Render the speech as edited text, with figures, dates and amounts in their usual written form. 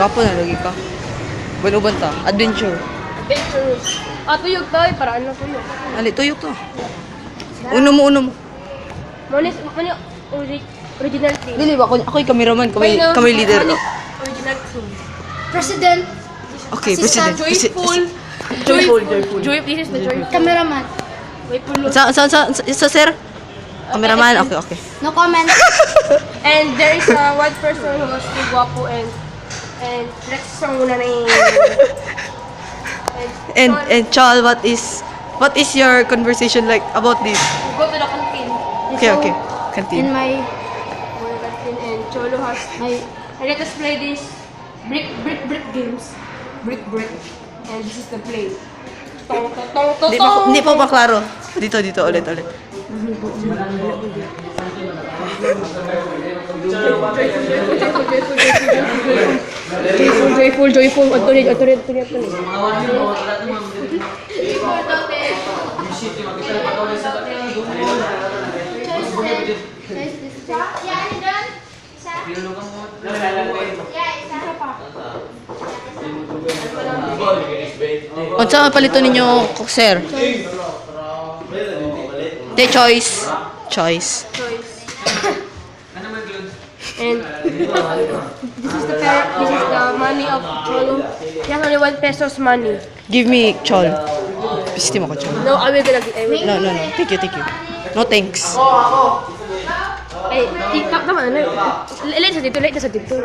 Kapo na lagi ka. Uban-uban ta. Adventure. Adventurous. Tuyog tayo, para ano tuyog. Ali, tuyok to. Uno mo. Mani, original thing. Dili ba? Ako yung cameraman. Kami leader. Original thing. President. Okay, Assistant. president. Joyful. This is the joyful. Cameraman. Joyful. Sa sir? Cameraman? Okay. No comment. And there is one person who was too guwapo and next song muna na yung... And Chal, what is your conversation like about this? Go to the canteen. Okay. In Canteen. my Canteen and Cholo has... And let us play this brick games. Brick. And this is the play. Hindi pa klaro. Dito ulit. Joyful. Atuloy. Unsa palito ninyo, sir? The choice. And this is the money of Cholo. He has only 1 pesos money. Give me Chol. Pisti mo ko Chol. No, I will. No. Thank you. No thanks. Tama na. Late na sa dito.